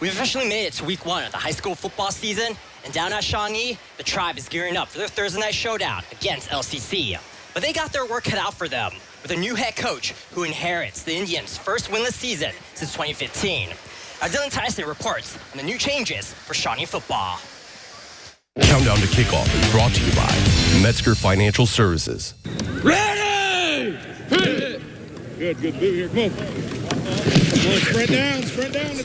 We've officially made it to week 1 of the high school football season, and down at Shawnee, the Tribe is gearing up for their Thursday night showdown against LCC. But they got their work cut out for them with a new head coach who inherits the Indians' first winless season since 2015. Now, Dylan Tyson reports on the new changes for Shawnee football. Countdown to Kickoff is brought to you by Metzger Financial Services. Ready! Good move here. Come on, spread down.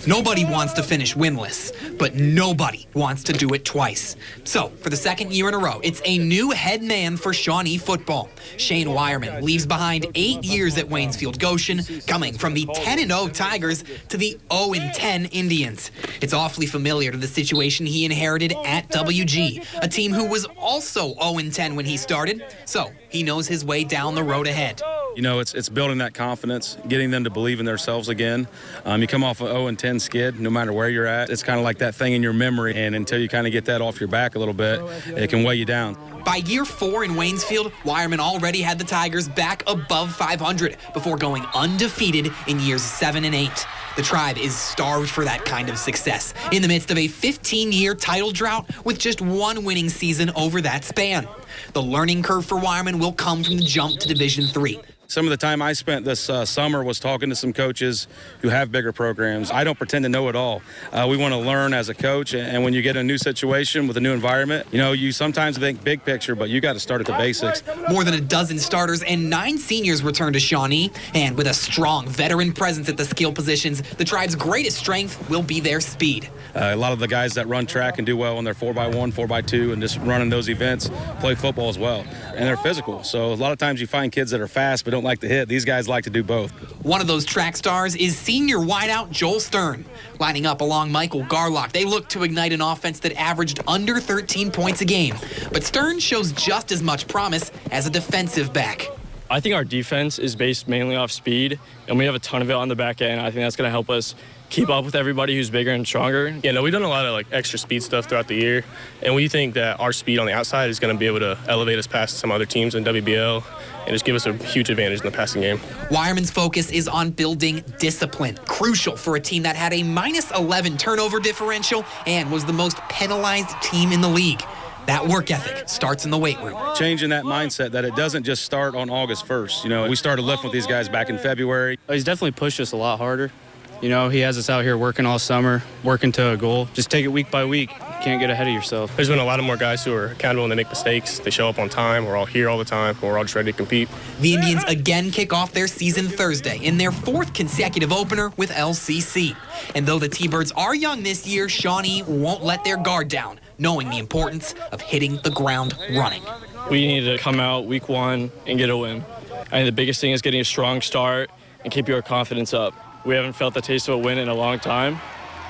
Nobody wants to finish winless, but nobody wants to do it twice. So, for the second year in a row, it's a new head man for Shawnee football. Shane Wireman leaves behind 8 years at Waynesfield Goshen, coming from the 10-0 Tigers to the 0-10 Indians. It's awfully familiar to the situation he inherited at WG, a team who was also 0-10 when he started, so he knows his way down the road ahead. You know, it's building that confidence, getting them to believe in themselves again. You come off an 0-10 skid, no matter where you're at. It's kind of like that thing in your memory, and until you kind of get that off your back a little bit, it can weigh you down. By year 4 in Waynesfield, Wireman already had the Tigers back above 500 before going undefeated in years 7 and 8. The Tribe is starved for that kind of success in the midst of a 15-year title drought with just one winning season over that span. The learning curve for Wireman will come from the jump to Division III. Some of the time I spent this summer was talking to some coaches who have bigger programs. I don't pretend to know it all. We want to learn as a coach, and when you get in a new situation with a new environment, you know, you sometimes think big picture, but you got to start at the basics. More than a dozen starters and 9 seniors return to Shawnee, and with a strong veteran presence at the skill positions, the Tribe's greatest strength will be their speed. A lot of the guys that run track and do well on their 4x1, 4x2, and just running those events play football as well, and they're physical. So a lot of times you find kids that are fast but don't like to hit. These guys like to do both. One of those track stars is senior wideout Joel Stern. Lining up along Michael Garlock, they look to ignite an offense that averaged under 13 points a game. But Stern shows just as much promise as a defensive back. I think our defense is based mainly off speed, and we have a ton of it on the back end. I think that's going to help us keep up with everybody who's bigger and stronger. Yeah, no, we've done a lot of extra speed stuff throughout the year, and we think that our speed on the outside is going to be able to elevate us past some other teams in WBL and just give us a huge advantage in the passing game. Wireman's focus is on building discipline, crucial for a team that had a -11 turnover differential and was the most penalized team in the league. That work ethic starts in the weight room. Changing that mindset that it doesn't just start on August 1st. You know, we started lifting with these guys back in February. He's definitely pushed us a lot harder. You know, he has us out here working all summer, working to a goal. Just take it week by week. You can't get ahead of yourself. There's been a lot of more guys who are accountable and they make mistakes. They show up on time. We're all here all the time. We're all just ready to compete. The Indians again kick off their season Thursday in their 4th consecutive opener with LCC. And though the T-Birds are young this year, Shawnee won't let their guard down, knowing the importance of hitting the ground running. We need to come out week 1 and get a win. I think the biggest thing is getting a strong start and keep your confidence up. We haven't felt the taste of a win in a long time.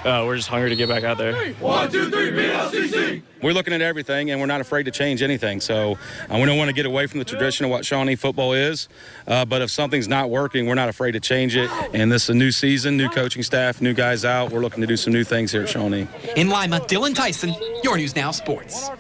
We're just hungry to get back out there. 1, 2, 3, BLCC! We're looking at everything, and we're not afraid to change anything. So we don't want to get away from the tradition of what Shawnee football is. But if something's not working, we're not afraid to change it. And this is a new season, new coaching staff, new guys out. We're looking to do some new things here at Shawnee. In Lima, Dylan Tyson, your News Now Sports.